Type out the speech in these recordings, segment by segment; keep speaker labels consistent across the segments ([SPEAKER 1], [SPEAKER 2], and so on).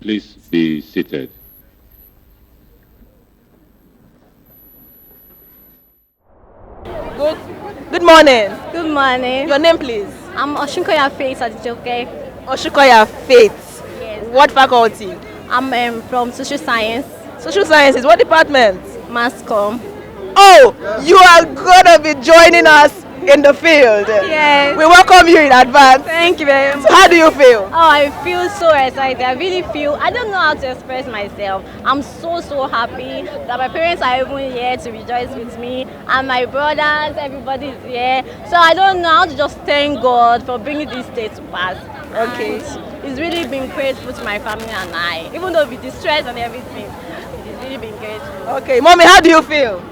[SPEAKER 1] Please be seated.
[SPEAKER 2] Good morning.
[SPEAKER 3] Good morning.
[SPEAKER 2] Your name, please?
[SPEAKER 3] I'm Oshinkoya Faith Adijoke.
[SPEAKER 2] Oshukoya Faith.
[SPEAKER 3] Yes.
[SPEAKER 2] What faculty?
[SPEAKER 3] I'm from social science,
[SPEAKER 2] Social sciences. What department?
[SPEAKER 3] mass comm.
[SPEAKER 2] Oh, you are gonna be joining us in the field.
[SPEAKER 3] Yes.
[SPEAKER 2] We welcome you in advance.
[SPEAKER 3] Thank you very much.
[SPEAKER 2] So how do you feel?
[SPEAKER 3] Oh, I feel so excited. I really feel, I don't know how to express myself. I'm so happy that my parents are even here to rejoice with me, and my brothers, everybody is here. So I don't know how to just thank God for bringing this day to pass.
[SPEAKER 2] Okay.
[SPEAKER 3] And it's really been grateful to my family and I, even though with the stress and everything, it's really been grateful.
[SPEAKER 2] Okay, mommy, how do you feel?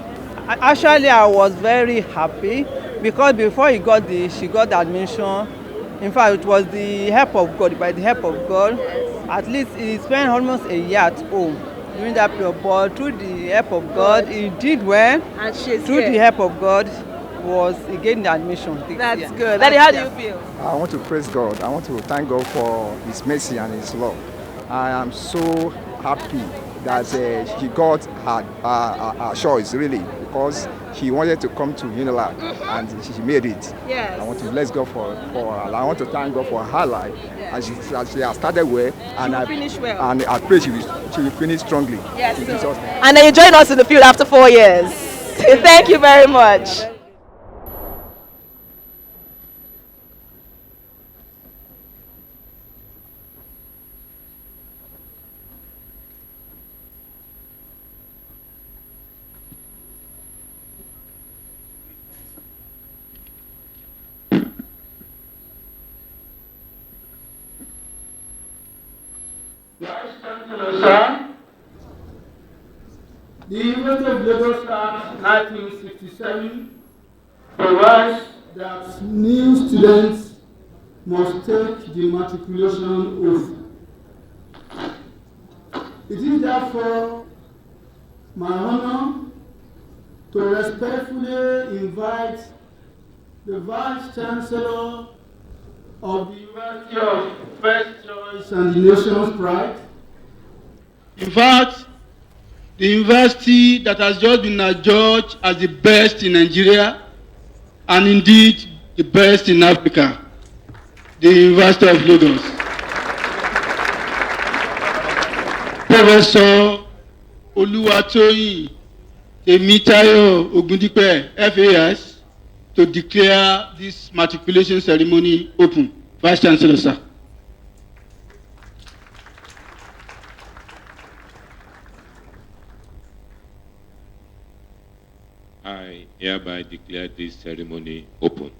[SPEAKER 4] Actually, I was very happy because before she got the admission. In fact, it was the help of God. By the help of God, at least he spent almost a year at home during that period. But through the help of God, he did well.
[SPEAKER 2] And she's
[SPEAKER 4] Through
[SPEAKER 2] here.
[SPEAKER 4] the help of God, he gained the admission.
[SPEAKER 2] That's
[SPEAKER 4] Yeah.
[SPEAKER 2] good. Daddy, how do you feel?
[SPEAKER 5] I want to praise God. I want to thank God for His mercy and His love. I am so happy that she got her choice, really, because she wanted to come to Unilag and she made it.
[SPEAKER 2] Yes.
[SPEAKER 5] I want to bless God for her. I want to thank God for her life. And she has started well. And
[SPEAKER 2] will finish well.
[SPEAKER 5] And I pray she will finish strongly.
[SPEAKER 2] Yes,
[SPEAKER 5] In
[SPEAKER 2] sir.
[SPEAKER 5] Jesus' name.
[SPEAKER 2] And then you join us in the field after 4 years. Thank you very much.
[SPEAKER 6] Vice Chancellor, sir, the University of Lagos Act 1967 provides that new students must take the matriculation oath. It is therefore my honor to respectfully invite the Vice Chancellor of the University of First Choice and the Nation's Pride. In fact, the university that has just been adjudged as the best in Nigeria and indeed the best in Africa, the University of Lagos. Professor Oluwatoyin Temitayo Ogundipe, FAS, to declare this matriculation ceremony open. Vice Chancellor, sir.
[SPEAKER 1] I hereby declare this ceremony open.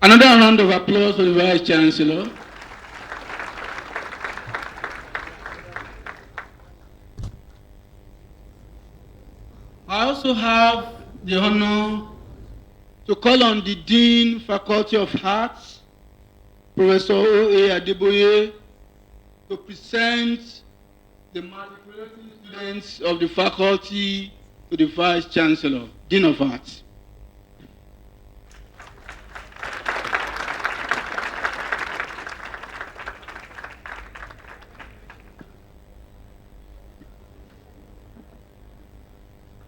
[SPEAKER 6] Another round of applause for the Vice Chancellor. I also have the honor to call on the Dean, Faculty of Arts, Professor O.A. Adeboye, to present the matriculating students of the faculty to the Vice Chancellor, Dean of Arts.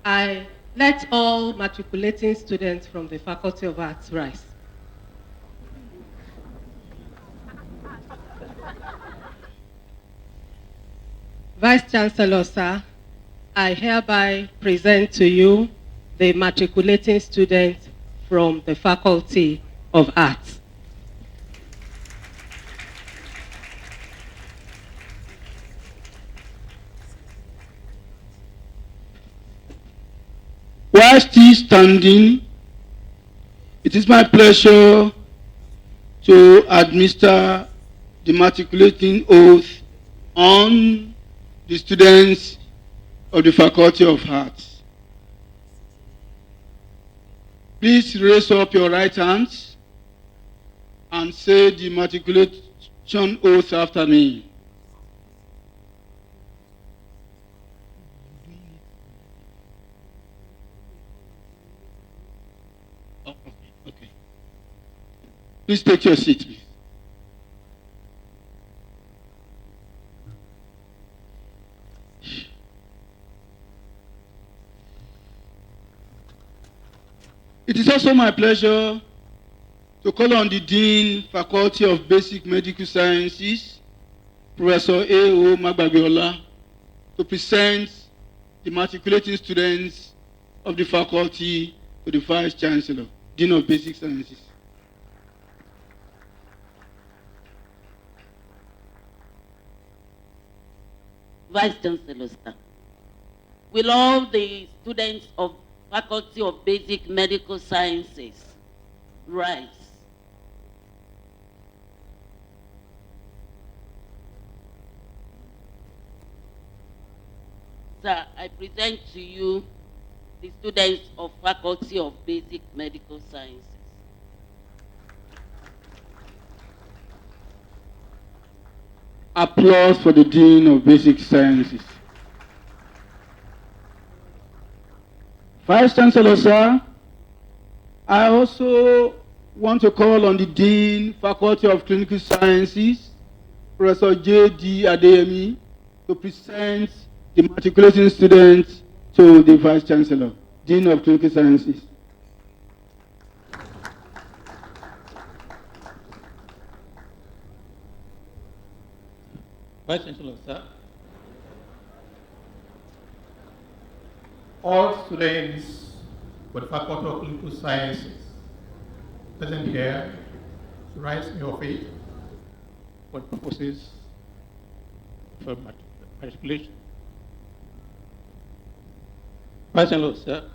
[SPEAKER 7] I let all matriculating students from the Faculty of Arts rise. Vice Chancellor, sir, I hereby present to you the matriculating students from the Faculty of Arts.
[SPEAKER 6] While still standing, it is my pleasure to administer the matriculating oath on the students of the Faculty of Arts. Please raise up your right hands and say the matriculation oath after me. Please take your seat, please. It is also my pleasure to call on the Dean, Faculty of Basic Medical Sciences, Professor A.O. Magbabiola, to present the matriculating students of the faculty to the Vice Chancellor, Dean of Basic Sciences.
[SPEAKER 8] Vice Chancellor, sir. Will all the students of Faculty of Basic Medical Sciences rise? Sir, I present to you the students of Faculty of Basic Medical Sciences.
[SPEAKER 6] Applause for the Dean of Basic Sciences. Vice Chancellor, sir, I also want to call on the Dean, Faculty of Clinical Sciences, Professor J.D. Adeyemi, to present the matriculating students to the Vice Chancellor, Dean of Clinical Sciences.
[SPEAKER 9] Vice Chancellor, sir. All students with the Faculty of Clinical Sciences present here to rise in your feet for purposes for matriculation. Vice Chancellor, sir.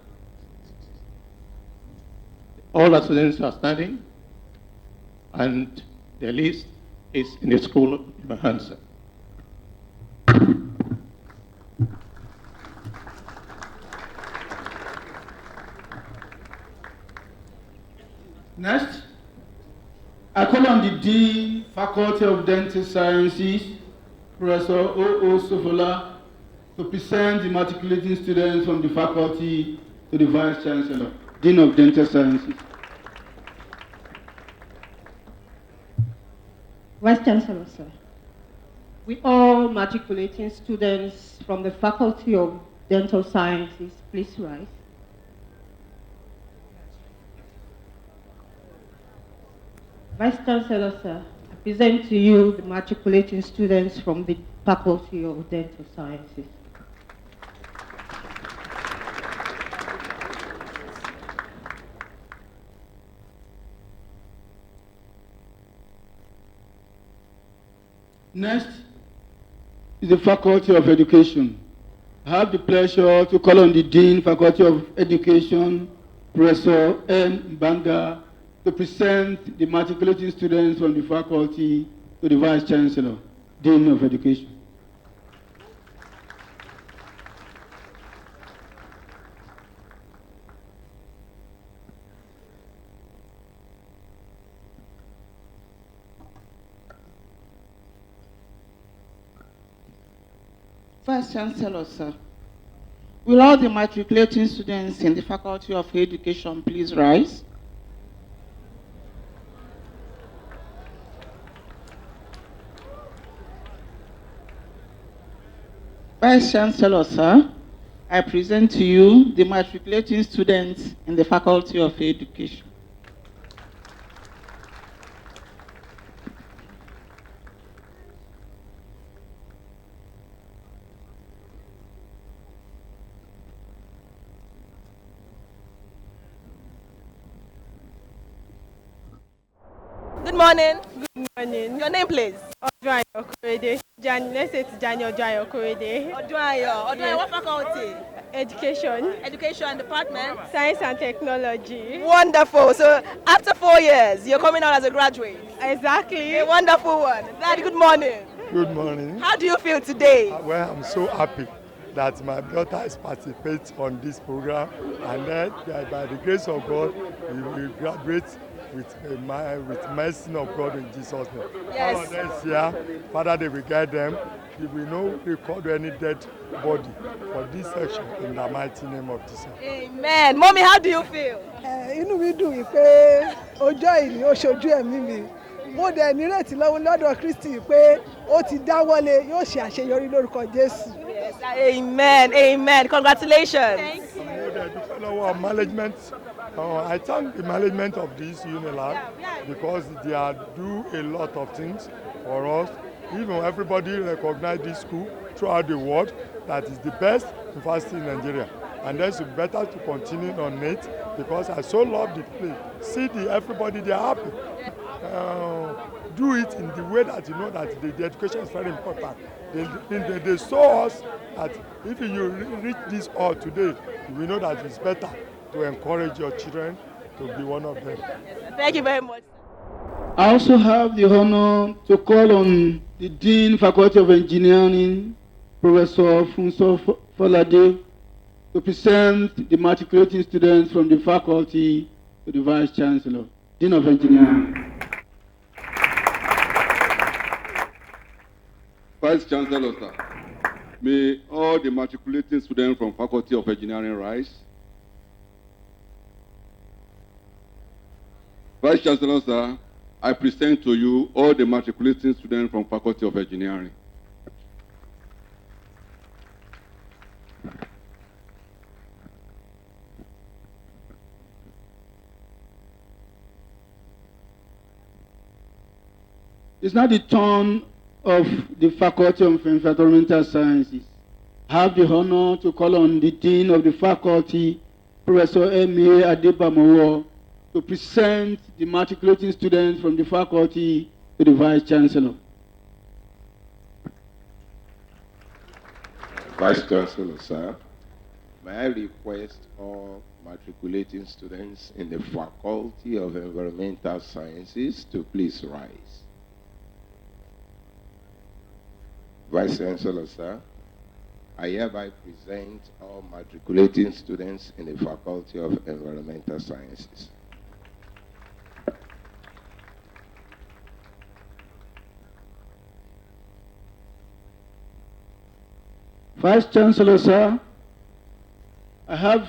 [SPEAKER 9] All the students are standing and the list is in the school in my hands, sir.
[SPEAKER 6] Next, I call on the Dean, Faculty of Dental Sciences, Professor O.O. Sofola, to present the matriculating students from the faculty to the Vice Chancellor, Dean of Dental Sciences.
[SPEAKER 7] Vice Chancellor, sir. We all matriculating students from the Faculty of Dental Sciences, please rise. Vice Chancellor, sir, I present to you the matriculating students from the Faculty of Dental Sciences.
[SPEAKER 6] Next is the Faculty of Education. I have the pleasure to call on the Dean, Faculty of Education, Professor M. Mbanga, to present the matriculating students from the faculty to the Vice Chancellor, Dean of Education.
[SPEAKER 10] Vice Chancellor, sir. Will all the matriculating students in the Faculty of Education please rise? Vice Chancellor, sir, I present to you the matriculating students in the Faculty of Education.
[SPEAKER 2] Good morning.
[SPEAKER 11] Good morning.
[SPEAKER 2] Your name, please?
[SPEAKER 11] Odunayo Okorede. Let's say it's Jani Odunayo Okorede.
[SPEAKER 2] Odunayo, what faculty?
[SPEAKER 11] Education.
[SPEAKER 2] Education department?
[SPEAKER 11] Science and Technology.
[SPEAKER 2] Wonderful. So after 4 years, you're coming out as a graduate.
[SPEAKER 11] Exactly.
[SPEAKER 2] A wonderful one. Daddy, good morning.
[SPEAKER 12] Good morning.
[SPEAKER 2] How do you feel today?
[SPEAKER 12] Well, I'm so happy that my daughter is participating on this program, and that by the grace of God, we will graduate with mercy of God in Jesus' name.
[SPEAKER 2] Yes.
[SPEAKER 12] All of them here, Father, they will guide them. They will not record any dead body for this section in the mighty name of Jesus.
[SPEAKER 2] Amen. Mommy, how do you feel?
[SPEAKER 13] Inú mi dùn yìí pé ọjọ́ ìní ó ṣojú ẹ̀mí mi. Mo dẹ̀ nírètí lọ́dọ̀ Kristi pé ó ti dáwọ́lé yóò ṣe àṣeyọrí lórúkọ Jésù.
[SPEAKER 2] Yes, amen, amen. Congratulations.
[SPEAKER 13] Thank you.
[SPEAKER 12] Management, I thank the management of this Unilag because they are do a lot of things for us. Even everybody recognize this school throughout the world that is the best university in Nigeria. And then it's better to continue on it because I so love the place. See everybody, they are happy. Do it in the way that you know that the education is very important. They show us that if you reach this all today, you will know that it's better to encourage your children to be one of them.
[SPEAKER 2] Thank you very much.
[SPEAKER 6] I also have the honor to call on the Dean, Faculty of Engineering, Professor Funso Folade, to present the matriculating students from the faculty to the Vice Chancellor, Dean of Engineering.
[SPEAKER 14] Vice Chancellor, sir, may all the matriculating students from Faculty of Engineering rise. Vice Chancellor, sir, I present to you all the matriculating students from Faculty of Engineering.
[SPEAKER 6] It's now the turn of the Faculty of Environmental Sciences. I have the honor to call on the Dean of the Faculty, Professor M.A. Adebamowo, to present the matriculating students from the faculty to the Vice Chancellor.
[SPEAKER 15] Vice Chancellor, sir, may I request all matriculating students in the Faculty of Environmental Sciences to please rise. Vice Chancellor, sir, I hereby present all matriculating students in the Faculty of Environmental Sciences.
[SPEAKER 6] Vice Chancellor, sir, I have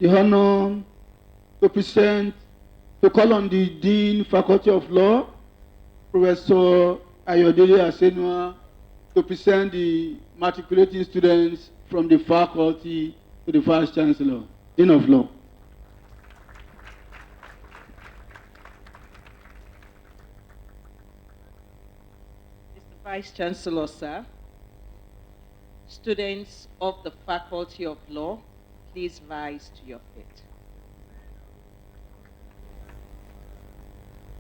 [SPEAKER 6] the honor to call on the Dean, Faculty of Law, Professor Ayodele Asenua, to present the matriculating students from the faculty to the Vice Chancellor, Dean of Law.
[SPEAKER 16] Mr. Vice Chancellor, sir, students of the Faculty of Law, please rise to your feet.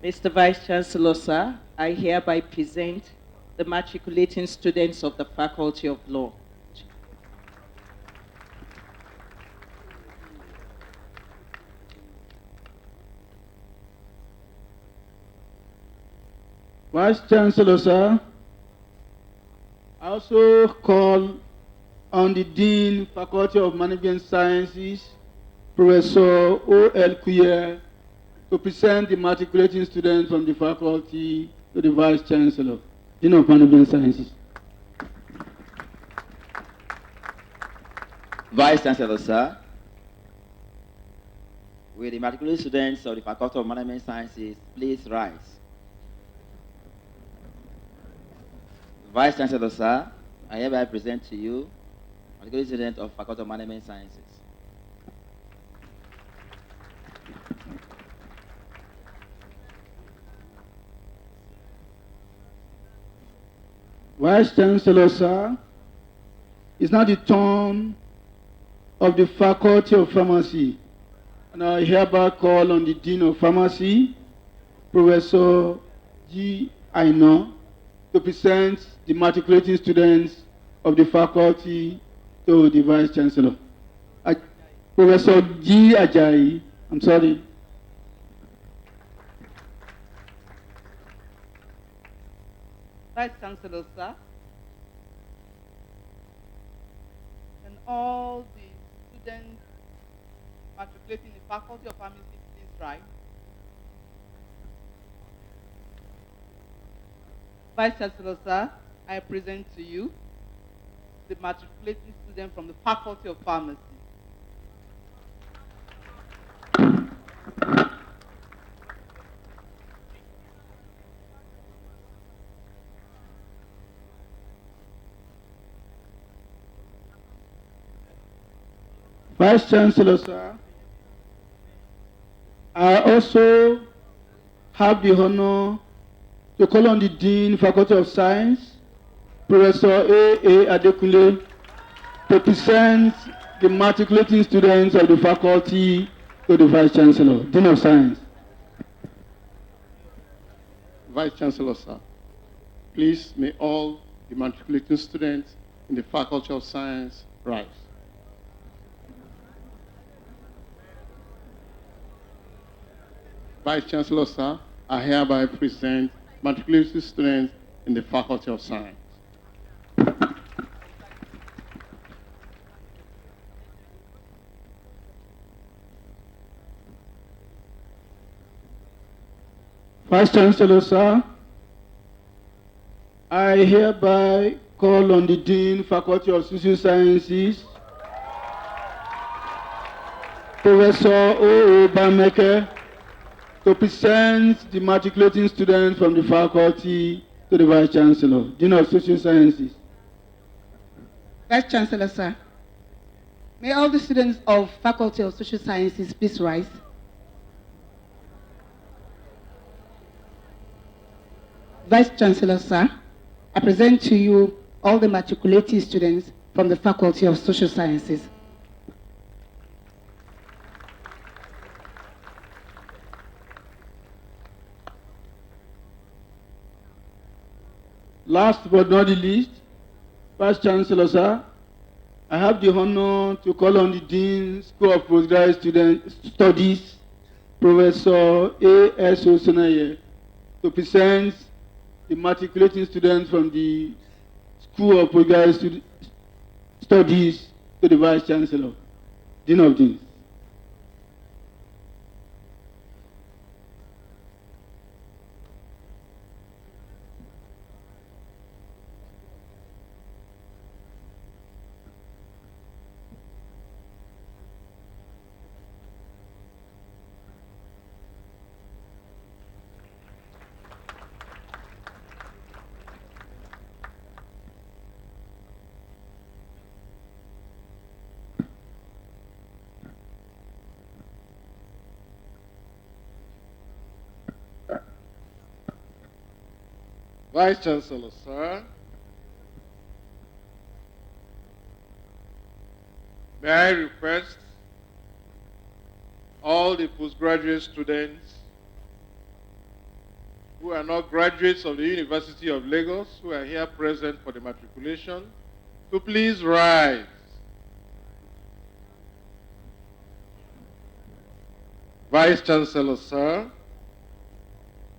[SPEAKER 16] Mr. Vice Chancellor, sir, I hereby present the matriculating students of the Faculty of Law.
[SPEAKER 6] Vice Chancellor, sir, I also call on the Dean, Faculty of Management Sciences, Professor O.L. Kuyer, to present the matriculating students from the faculty to the Vice Chancellor, Dean of Management Sciences.
[SPEAKER 17] Vice Chancellor, sir, will the matriculating students of the Faculty of Management Sciences please rise? Vice Chancellor, sir, I hereby present to you matriculating student of Faculty of Management Sciences.
[SPEAKER 6] Vice Chancellor, sir, it's now the turn of the Faculty of Pharmacy, and I hereby call on the Dean of Pharmacy, Professor G. Aino, to present the matriculating students of the faculty to the Vice Chancellor. Professor G. Ajayi, I'm sorry.
[SPEAKER 18] Vice Chancellor, sir, and all the students matriculating in the Faculty of Pharmacy, please rise. Vice Chancellor, sir, I present to you the matriculating student from the Faculty of Pharmacy.
[SPEAKER 19] Vice Chancellor, sir, I also have the honor to call on the Dean, Faculty of Science, Professor A. Adekunle, to present the matriculating students of the faculty to the Vice Chancellor, Dean of Science.
[SPEAKER 9] Vice Chancellor, sir, please may all the matriculating students in the Faculty of Science rise. Vice Chancellor, sir, I hereby present matriculating students in the Faculty of Science.
[SPEAKER 19] Vice Chancellor, sir, I hereby call on the Dean, Faculty of Social Sciences, Professor O. Bameke, to present the matriculating students from the faculty to the Vice Chancellor, Dean of Social Sciences.
[SPEAKER 20] Vice Chancellor, sir, may all the students of Faculty of Social Sciences please rise. Vice Chancellor, sir, I present to you all the matriculating students from the Faculty of Social Sciences.
[SPEAKER 19] Last but not the least, Vice Chancellor, sir, I have the honor to call on the Dean, School of Postgraduate Studies, Professor A.S. Osunaye, to present the matriculating students from the School of Postgraduate Studies to the Vice Chancellor, Dean of Deans.
[SPEAKER 9] Vice Chancellor, sir, may I request all the postgraduate students who are not graduates of the University of Lagos, who are here present for the matriculation, to please rise. Vice Chancellor, sir,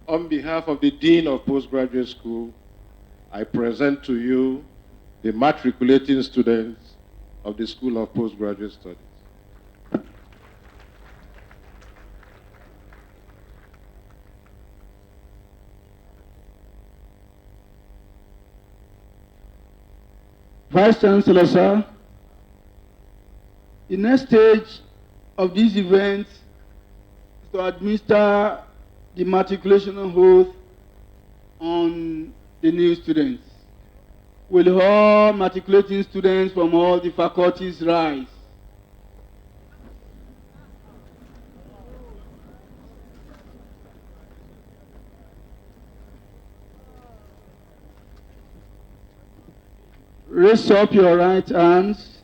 [SPEAKER 9] on behalf of the Dean of Postgraduate School, I present to you the matriculating students of the School of Postgraduate Studies.
[SPEAKER 19] Vice Chancellor, sir, the next stage of this event is to administer the matriculation oath on the new students. Will all matriculating students from all the faculties rise? Raise up your right hands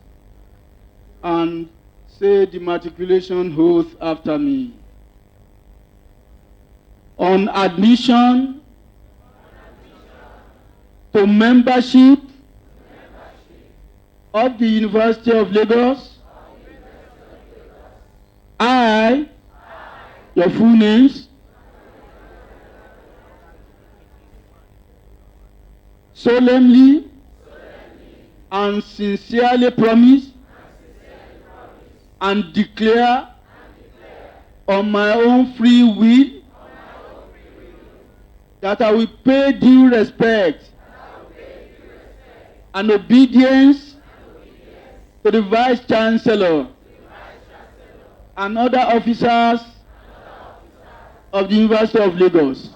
[SPEAKER 19] and say the matriculation oath after me. On admission to membership of the University of Lagos, I, your full names, solemnly and sincerely promise and declare on my own free will that I will pay due respect and obedience to the Vice Chancellor and other officers of the University of Lagos,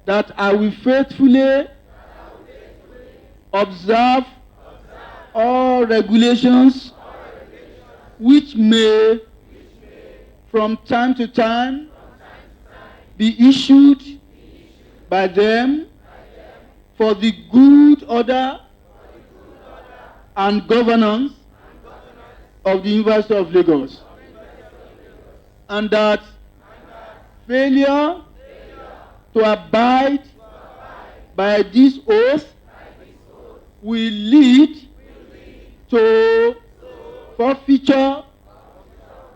[SPEAKER 19] that I will faithfully observe all regulations which may from time to time be issued by them for the good order and governance of the University of Lagos, and that failure to abide by this oath will lead to forfeiture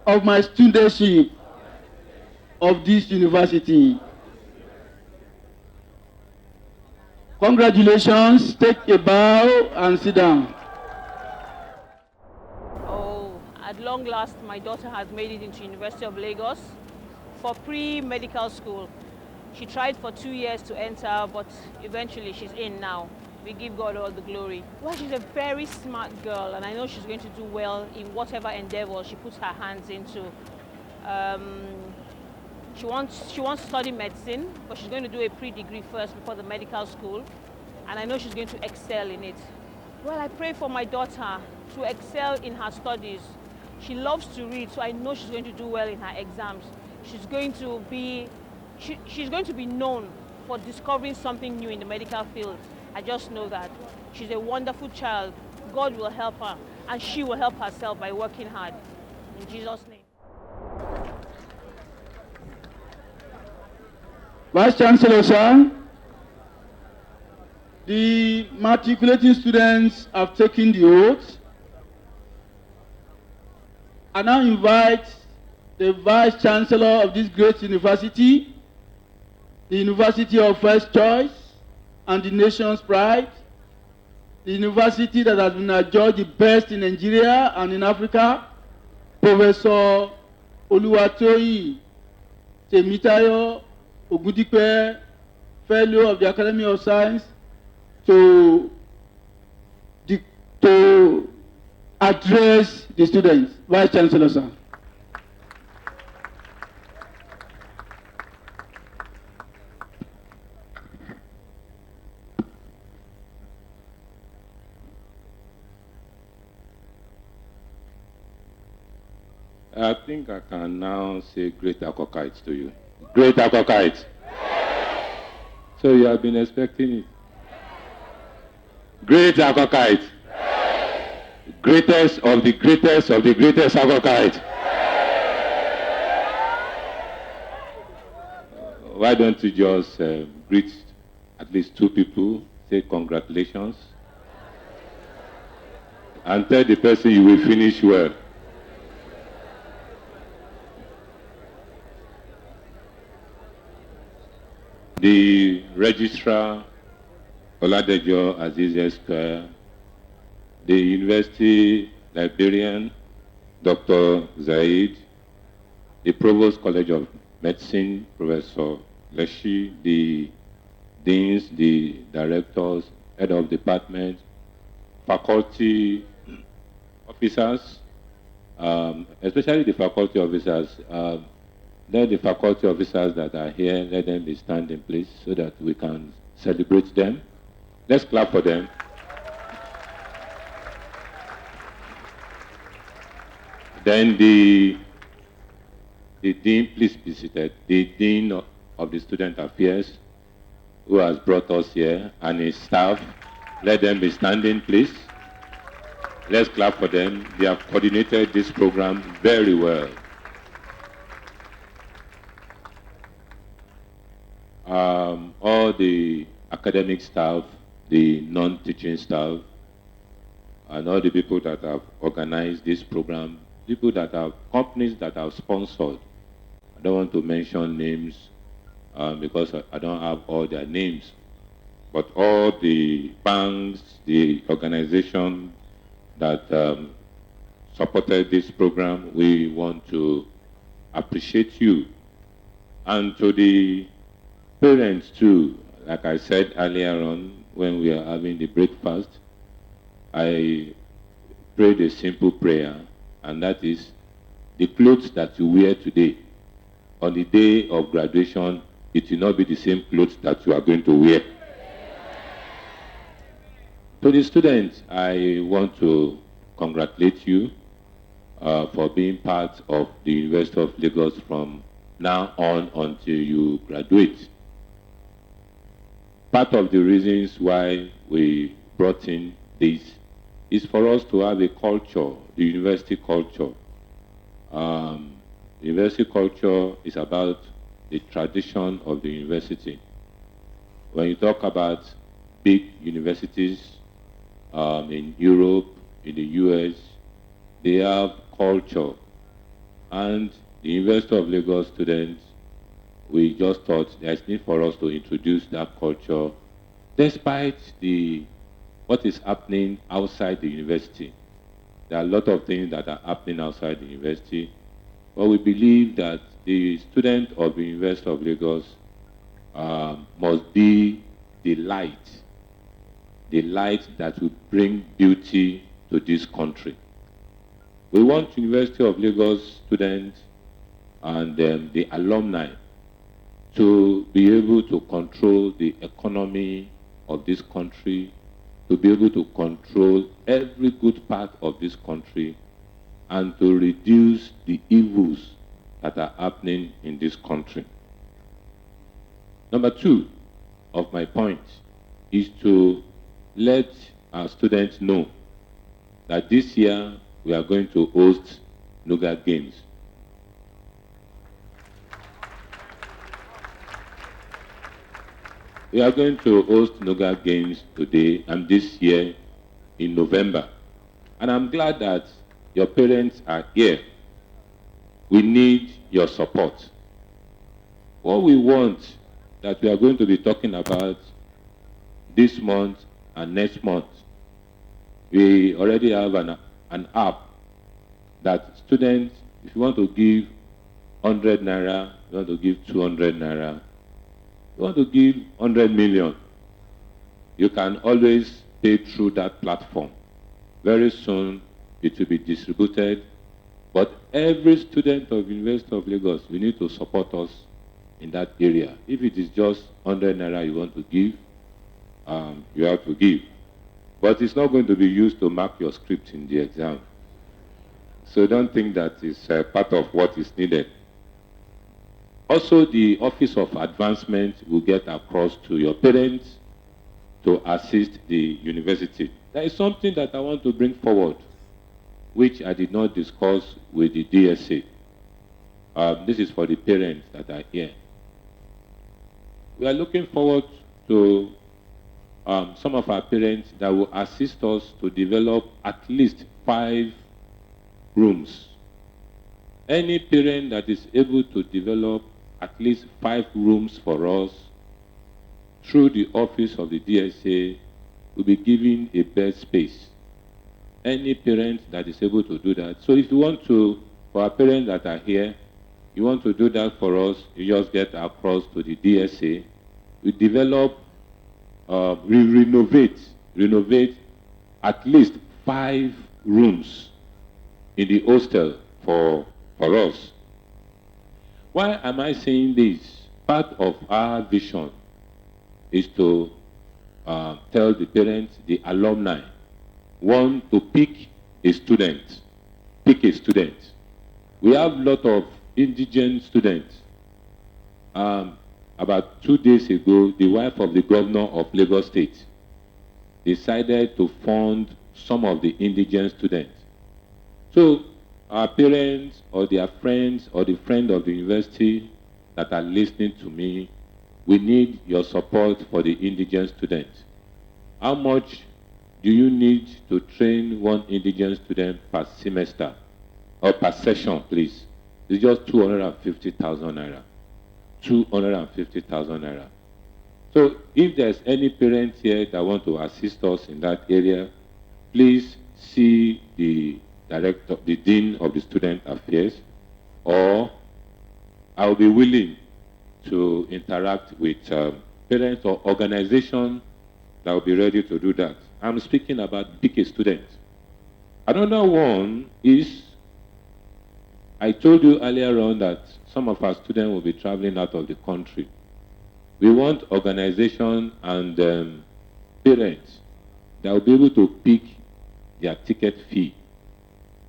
[SPEAKER 19] of my studentship of this university. Congratulations, take a bow and sit down.
[SPEAKER 21] Oh, at long last, my daughter has made it into University of Lagos for pre-medical school. She tried for 2 years to enter, but eventually she's in now. We give God all the glory. Well, she's a very smart girl, and I know she's going to do well in whatever endeavor she puts her hands into. She wants to study medicine, but she's going to do a pre-degree first before the medical school, and I know she's going to excel in it. Well, I pray for my daughter to excel in her studies. She loves to read, so I know she's going to do well in her exams. She's going to be known for discovering something new in the medical field. I just know that. She's a wonderful child. God will help her, and she will help herself by working hard. In Jesus' name.
[SPEAKER 19] Vice Chancellor, sir, the matriculating students have taken the oath. I now invite the Vice Chancellor of this great university, the University of First Choice and the nation's pride, the university that has been adjudged the best in Nigeria and in Africa, Professor Oluwatoyin Temitayo Ogundipe, Fellow of the Academy of Science, to address the students. Vice Chancellor, sir.
[SPEAKER 1] I think I can now say great Akokite to you. Great Akokite. So you have been expecting it. Great Akokite. Greatest of the greatest of the greatest Akokite. Why don't you just greet at least 2 people, say congratulations, and tell the person you will finish well. The registrar, Oladejo Aziz Esquire, the university librarian, Dr. Zaid, the Provost College of Medicine, Professor Leshi, the deans, the directors, head of department, faculty officers, especially the faculty officers. Let the faculty officers that are here, let them be standing, please, so that we can celebrate them. Let's clap for them. Then the dean, please be seated. The dean of the student affairs, who has brought us here, and his staff, let them be standing, please. Let's clap for them. They have coordinated this program very well. All the academic staff, the non-teaching staff, and all the people that have organized this program, people that have, companies that have sponsored. I don't want to mention names because I don't have all their names, but all the banks, the organization that supported this program, we want to appreciate you. And to the parents too, like I said earlier on when we are having the breakfast, I prayed a simple prayer, and that is the clothes that you wear today, on the day of graduation, it will not be the same clothes that you are going to wear. To the students, I want to congratulate you for being part of the University of Lagos from now on until you graduate. Part of the reasons why we brought in this is for us to have a culture, the university culture. University culture is about the tradition of the university. When you talk about big universities in Europe, in the US, they have culture. And the University of Lagos students, we just thought there's need for us to introduce that culture despite what is happening outside the university. There are a lot of things that are happening outside the university, but we believe that the student of the University of Lagos must be the light that will bring beauty to this country. We want University of Lagos students and the alumni to be able to control the economy of this country, to be able to control every good part of this country, and to reduce the evils that are happening in this country. Number two of my point is to let our students know that this year we are going to host Nuga Games. We are going to host Nuga Games today and this year in November. And I'm glad that your parents are here. We need your support. What we want that we are going to be talking about this month and next month, we already have an app that students, if you want to give 100 naira, you want to give 200 naira, you want to give 100 million, you can always pay through that platform. Very soon it will be distributed, but every student of University of Lagos, we need to support us in that area. If it is just 100 naira you want to give, you have to give. But it's not going to be used to mark your script in the exam. So don't think that is part of what is needed. Also, the Office of Advancement will get across to your parents to assist the university. There is something that I want to bring forward, which I did not discuss with the DSA. This is for the parents that are here. We are looking forward to some of our parents that will assist us to develop at least 5 rooms. Any parent that is able to develop at least 5 rooms for us through the office of the DSA will be given a bed space. Any parent that is able to do that. So if you want to, for our parents that are here, you want to do that for us, you just get across to the DSA. We develop, we renovate at least 5 rooms in the hostel for us. Why am I saying this? Part of our vision is to tell the parents, the alumni, one, to pick a student. Pick a student. We have a lot of indigent students. About 2 days ago, the wife of the governor of Lagos State decided to fund some of the indigent students. So our parents or their friends or the friend of the university that are listening to me, we need your support for the indigent students. How much do you need to train one indigent student per semester or per session, please? It's just 250,000 naira. 250,000 naira. So if there's any parent here that want to assist us in that area, please see the director, the dean of the student affairs, or I'll be willing to interact with parents or organizations that will be ready to do that. I'm speaking about big students. Another one is, I told you earlier on that some of our students will be traveling out of the country. We want organizations and parents that will be able to pick their ticket fee,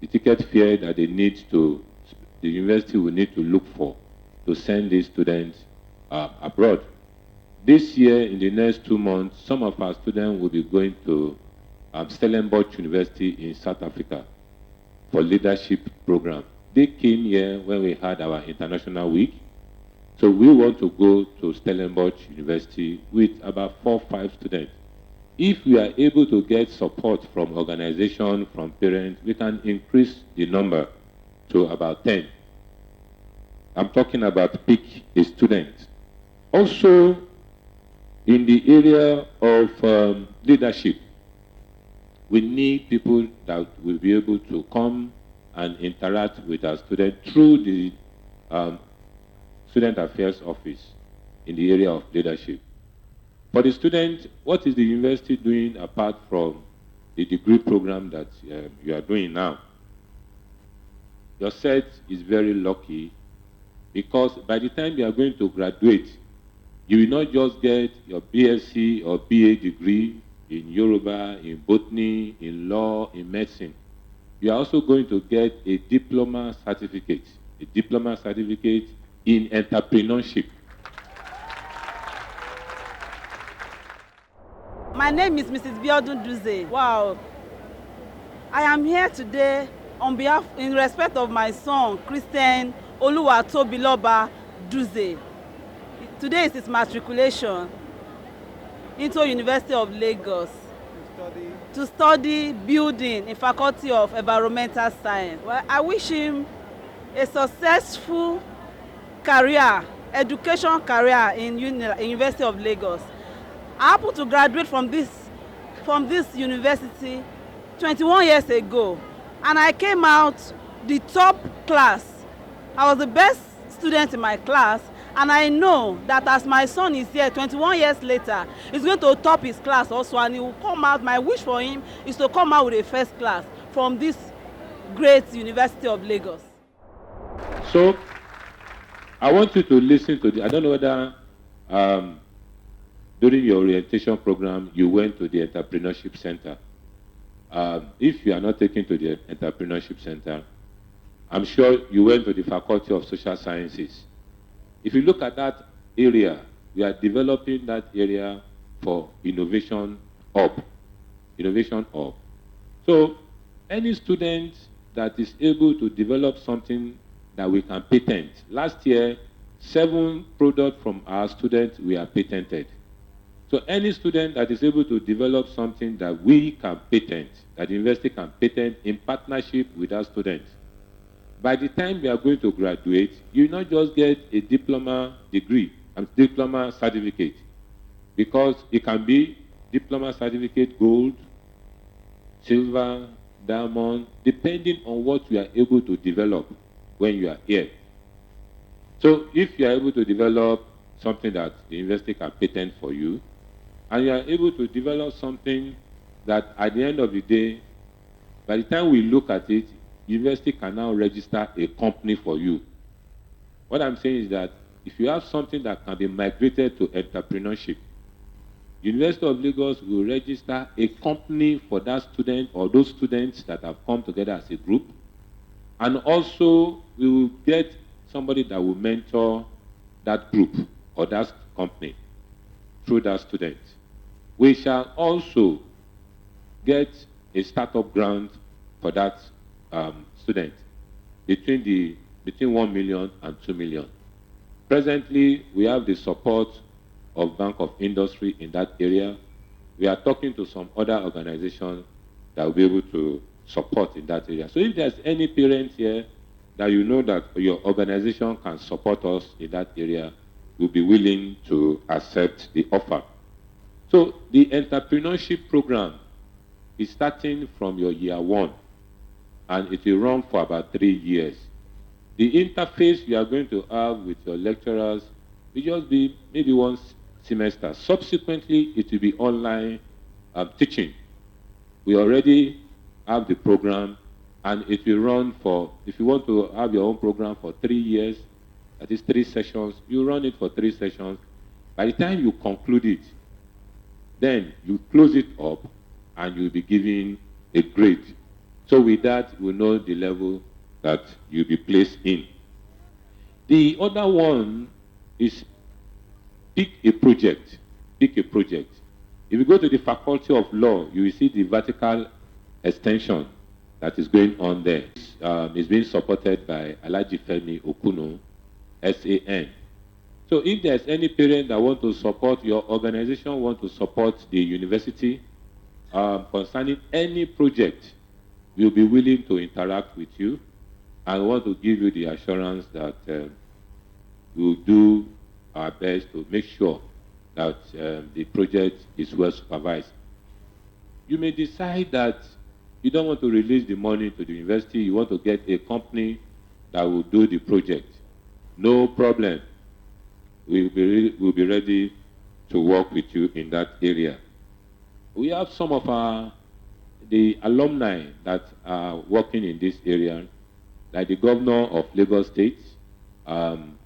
[SPEAKER 1] the ticket fee that they need to, the university will need to look for to send these students abroad. This year, in the next 2 months, some of our students will be going to Stellenbosch University in South Africa for leadership program. They came here when we had our international week. So we want to go to Stellenbosch University with about 4 or 5 students. If we are able to get support from organizations, from parents, we can increase the number to about 10. I'm talking about pick a student. Also, in the area of leadership, we need people that will be able to come and interact with our students through the Student Affairs Office in the area of leadership. For the student, what is the university doing apart from the degree program that you are doing now? Your set is very lucky because by the time you are going to graduate, you will not just get your BSc or BA degree in Yoruba, in botany, in law, in medicine. You are also going to get a diploma certificate in entrepreneurship.
[SPEAKER 3] My name is Mrs. Biodun Duze. Wow. I am here today on behalf, in respect of my son, Christian Oluwatobiloba Duze. Today is his matriculation into University of Lagos to study building in Faculty of Environmental Science. Well, I wish him a successful career, education career in University of Lagos. I happened to graduate from this university 21 years ago, and I came out the top class. I was the best student in my class, and I know that as my son is here 21 years later, he's going to top his class also, and he will come out. My wish for him is to come out with a first class from this great University of Lagos.
[SPEAKER 1] So, I want you to listen to I don't know whether during your orientation program you went to the Entrepreneurship Center. If you are not taken to the Entrepreneurship Center, I'm sure you went to the Faculty of Social Sciences. If you look at that area, we are developing that area for Innovation Hub. Innovation Hub. So, any student that is able to develop something that we can patent. Last year, 7 products from our students were patented. So any student that is able to develop something that we can patent, that the university can patent in partnership with our students, by the time we are going to graduate, you will not just get a diploma degree, a diploma certificate, because it can be diploma certificate gold, silver, diamond, depending on what you are able to develop when you are here. So if you are able to develop something that the university can patent for you, and you are able to develop something that at the end of the day, by the time we look at it, university can now register a company for you. What I'm saying is that if you have something that can be migrated to entrepreneurship, University of Lagos will register a company for that student or those students that have come together as a group. And also, we will get somebody that will mentor that group or that company through that student. We shall also get a startup grant for that student between 1 million and 2 million. Presently, we have the support of Bank of Industry in that area. We are talking to some other organizations that will be able to support in that area. So if there's any parent here that you know that your organization can support us in that area, we'll be willing to accept the offer. So the entrepreneurship program is starting from your year 1, and it will run for about 3 years. The interface you are going to have with your lecturers will just be maybe one semester. Subsequently, it will be online teaching. We already have the program, and it will run for, if you want to have your own program for 3 years, that is 3 sessions, you run it for 3 sessions. By the time you conclude it, then you close it up and you'll be given a grade. So with that, we know the level that you'll be placed in. The other one is pick a project. Pick a project. If you go to the Faculty of Law, you will see the vertical extension that is going on there. It's being supported by Alhaji Femi Okuno, SAN. So if there's any parent that want to support your organization, want to support the university concerning any project, we'll be willing to interact with you and want to give you the assurance that we'll do our best to make sure that the project is well supervised. You may decide that you don't want to release the money to the university, you want to get a company that will do the project. No problem. We'll be ready to work with you in that area. We have some of the alumni that are working in this area, like the governor of Lagos State.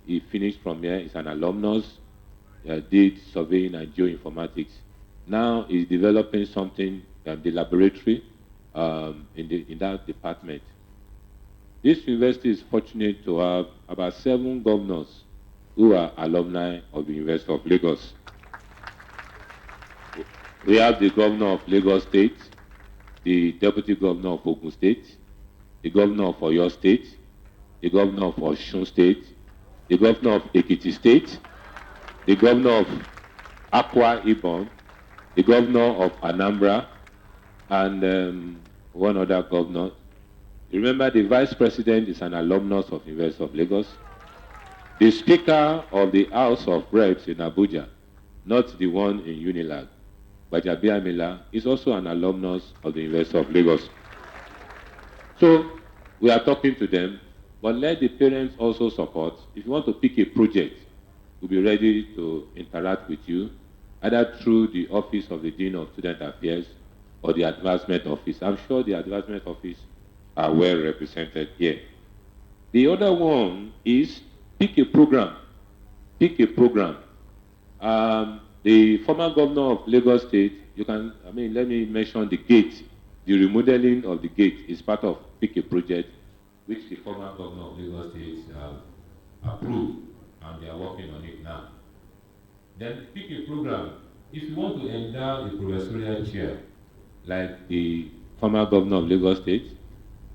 [SPEAKER 1] He finished from here, he's an alumnus, did surveying and geoinformatics. Now he's developing something, the laboratory in that department. This university is fortunate to have about 7 governors who are alumni of the University of Lagos. We have the governor of Lagos State, the deputy governor of Ogun State, the governor of Oyo State, the governor of Osun State, the governor of Ekiti State, the governor of Akwa Ibom, the governor of Anambra, and one other governor. Remember, the vice president is an alumnus of the University of Lagos. The Speaker of the House of Reps in Abuja, not the one in Unilag, Bajabiamila, is also an alumnus of the University of Lagos. So we are talking to them, but let the parents also support. If you want to pick a project, we'll be ready to interact with you, either through the office of the Dean of Student Affairs or the Advancement Office. I'm sure the Advancement Office are well represented here. The other one is pick a program. Pick a program. The former governor of Lagos State, let me mention the gate. The remodeling of the gate is part of pick a project, which the former governor of Lagos State approved, and they are working on it now. Then pick a program. If you want to endow a professorial chair, like the former governor of Lagos State,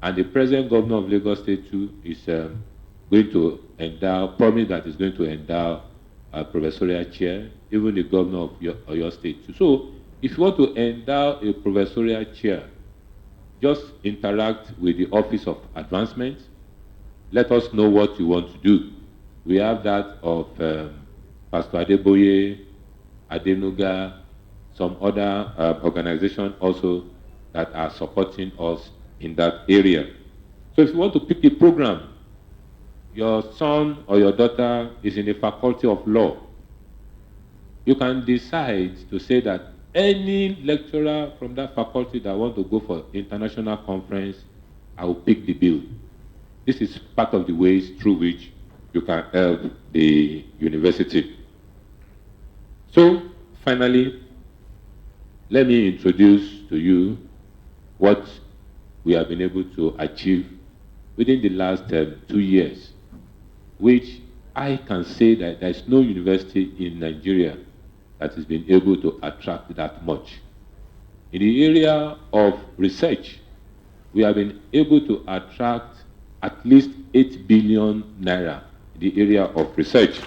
[SPEAKER 1] and the present governor of Lagos State too is going to endow, promise that is going to endow a professorial chair, even the governor of Oyo State too. So if you want to endow a professorial chair, just interact with the Office of Advancement. Let us know what you want to do. We have that of Pastor Adeboye, Adenuga, some other organizations also that are supporting us in that area. So if you want to pick a program, your son or your daughter is in the Faculty of Law, you can decide to say that any lecturer from that faculty that want to go for international conference, I will pick the bill. This is part of the ways through which you can help the university. So finally, let me introduce to you what we have been able to achieve within the last 2 years, which I can say that there is no university in Nigeria that has been able to attract that much. In the area of research, we have been able to attract at least 8 billion naira in the area of research.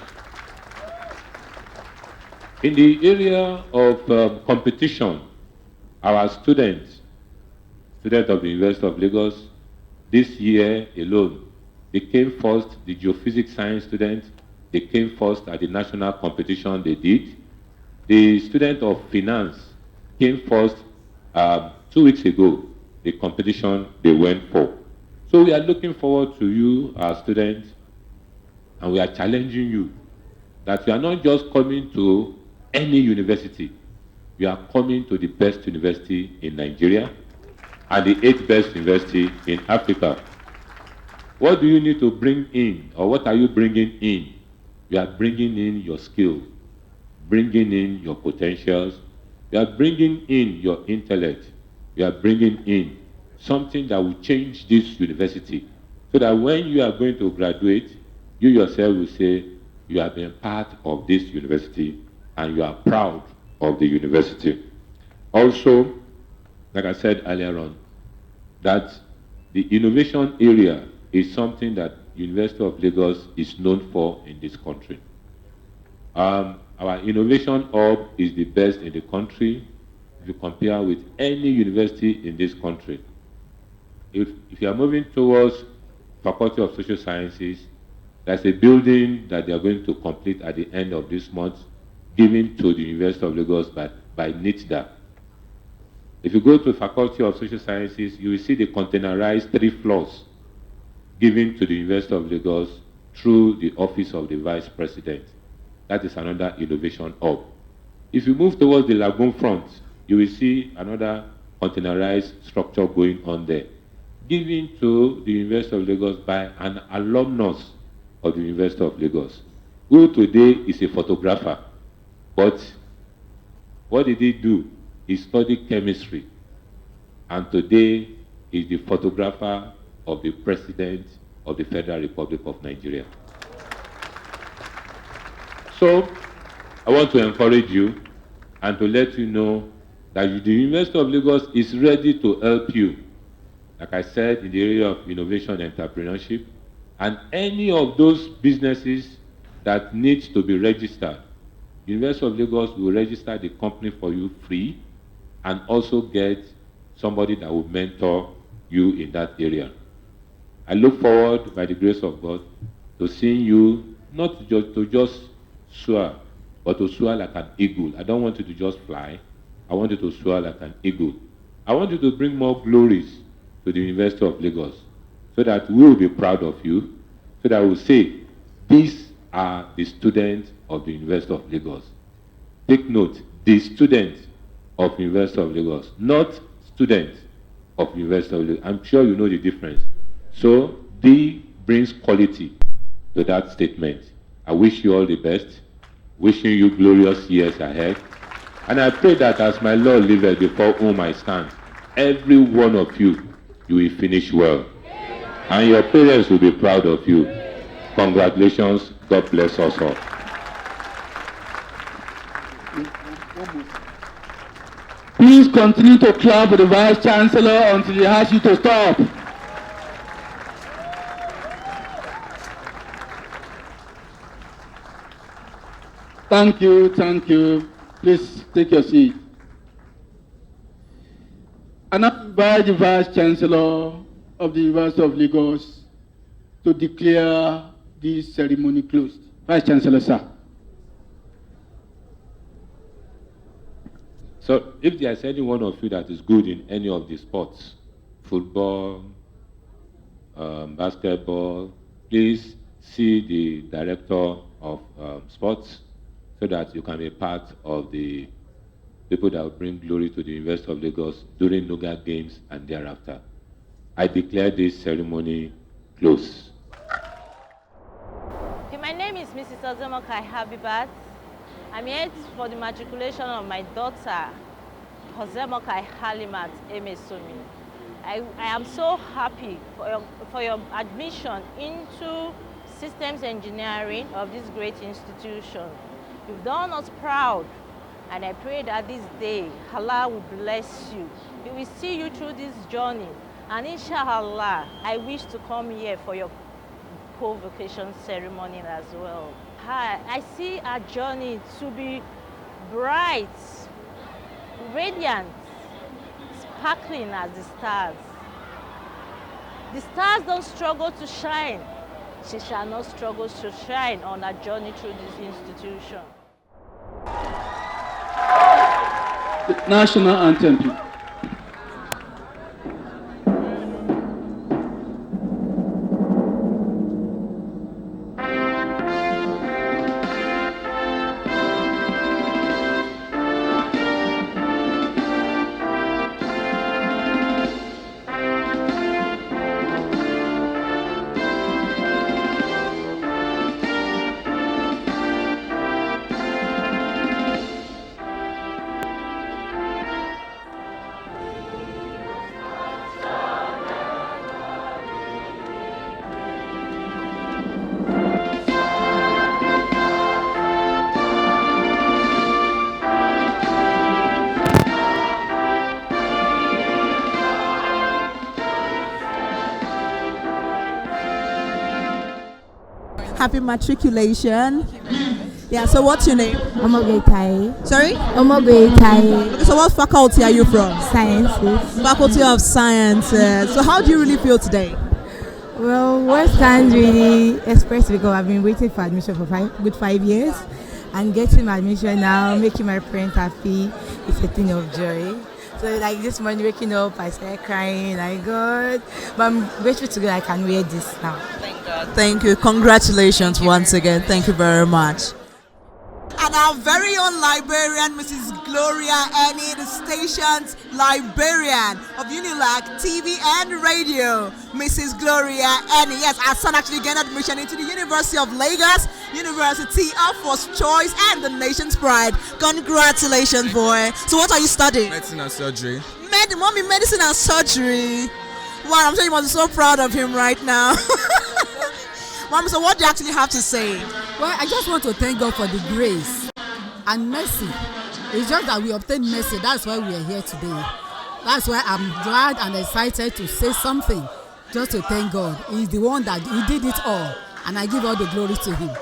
[SPEAKER 1] In the area of competition, our students of the University of Lagos, this year alone, they came first, the geophysics science students, they came first at the national competition they did. The student of finance came first 2 weeks ago, the competition they went for. So we are looking forward to you, our students, and we are challenging you that you are not just coming to any university, you are coming to the best university in Nigeria and the 8th best university in Africa. What do you need to bring in, or what are you bringing in? You are bringing in your skills, bringing in your potentials, you are bringing in your intellect, you are bringing in something that will change this university, so that when you are going to graduate, you yourself will say you have been part of this university and you are proud of the university. Also, like I said earlier on, that the innovation area is something that University of Lagos is known for in this country. Our innovation hub is the best in the country if you compare with any university in this country. If you are moving towards Faculty of Social Sciences, there's a building that they are going to complete at the end of this month, given to the University of Lagos by NITDA. If you go to Faculty of Social Sciences, you will see the containerized 3 floors given to the University of Lagos through the Office of the Vice President. That is another innovation hub. If you move towards the Lagoon front, you will see another containerized structure going on there, given to the University of Lagos by an alumnus of the University of Lagos, who today is a photographer. But what did he do? He studied chemistry, and today is the photographer of the President of the Federal Republic of Nigeria. So, I want to encourage you and to let you know that the University of Lagos is ready to help you, like I said, in the area of innovation and entrepreneurship, and any of those businesses that need to be registered. University of Lagos will register the company for you free, and also get somebody that will mentor you in that area. I look forward, by the grace of God, to seeing you not to just soar, but to soar like an eagle. I don't want you to just fly. I want you to soar like an eagle. I want you to bring more glories to the University of Lagos, so that we will be proud of you, so that we will say, these are the students of the University of Lagos. Take note, the students of University of Lagos, not students of University of Lagos. I'm sure you know the difference. So, D brings quality to that statement. I wish you all the best, wishing you glorious years ahead. And I pray that as my Lord liveth before whom I stand, every one of you, you will finish well. And your parents will be proud of you. Congratulations. God bless us all.
[SPEAKER 19] Please continue to clap for the Vice Chancellor until he asks you to stop. Thank you, thank you. Please take your seat. I now invite the Vice Chancellor of the University of Lagos to declare this ceremony closed. Vice Chancellor, sir.
[SPEAKER 1] So, if there is any one of you that is good in any of the sports, football, basketball, please see the director of sports, so that you can be part of the people that will bring glory to the University of Lagos during Noga Games and thereafter. I declare this ceremony closed.
[SPEAKER 21] Okay, my name is Mrs. Ozemokai Habibat. I'm here for the matriculation of my daughter, Ozemokai Halimat Emesomi. I am so happy for your admission into systems engineering of this great institution. You've done us proud, and I pray that this day, Allah will bless you. He will see you through this journey, and inshallah, I wish to come here for your convocation ceremony as well. I see our journey to be bright, radiant, sparkling as the stars. The stars don't struggle to shine. She shall not struggle to shine on her journey through this institution.
[SPEAKER 19] The national anthem.
[SPEAKER 4] Happy matriculation. Yeah, so what's your name?
[SPEAKER 22] Omogeitai.
[SPEAKER 4] Sorry?
[SPEAKER 22] Omogeitai.
[SPEAKER 4] Okay, so what faculty are you from?
[SPEAKER 22] Sciences.
[SPEAKER 4] Faculty of Sciences. So how do you really feel today?
[SPEAKER 22] Well, words can't really express because I've been waiting for admission for good 5 years. And getting my admission now, making my parents happy, it's a thing of joy. So like this morning waking up, I started crying, like God. But I'm grateful to God I can wear this now.
[SPEAKER 4] Thank God. Thank you. Congratulations once again. Thank you very much. And our very own librarian, Mrs. Gloria Annie, the station's librarian of Unilag TV and Radio. Mrs. Gloria Annie. Yes, our son actually gained admission into the University of Lagos, University of First Choice and the nation's pride. Congratulations, boy. So what are you studying?
[SPEAKER 23] Medicine and surgery.
[SPEAKER 4] Mommy, medicine and surgery. Wow, I'm sure you must be so proud of him right now. Mom, so what do you actually have to say?
[SPEAKER 24] Well, I just want to thank God for the grace and mercy. It's just that we obtained mercy. That's why we are here today. That's why I'm glad and excited to say something. Just to thank God. He's the one that He did it all. And I give all the glory to Him.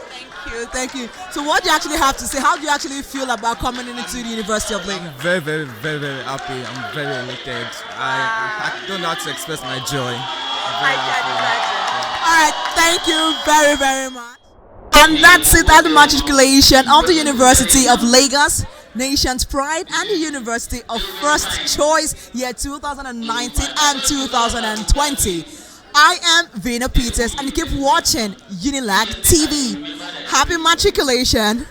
[SPEAKER 4] Thank you. So what do you actually have to say? How do you actually feel about coming into the University of Lagos?
[SPEAKER 23] Very, very, very, very happy. I'm very elated. I don't know how to express my joy. I'm very happy.
[SPEAKER 4] All right, thank you very, very much. And that's it at the matriculation of the University of Lagos, Nation's Pride, and the University of First Choice, year 2019 and 2020. I am Vina Peters, and you keep watching Unilag TV. Happy matriculation.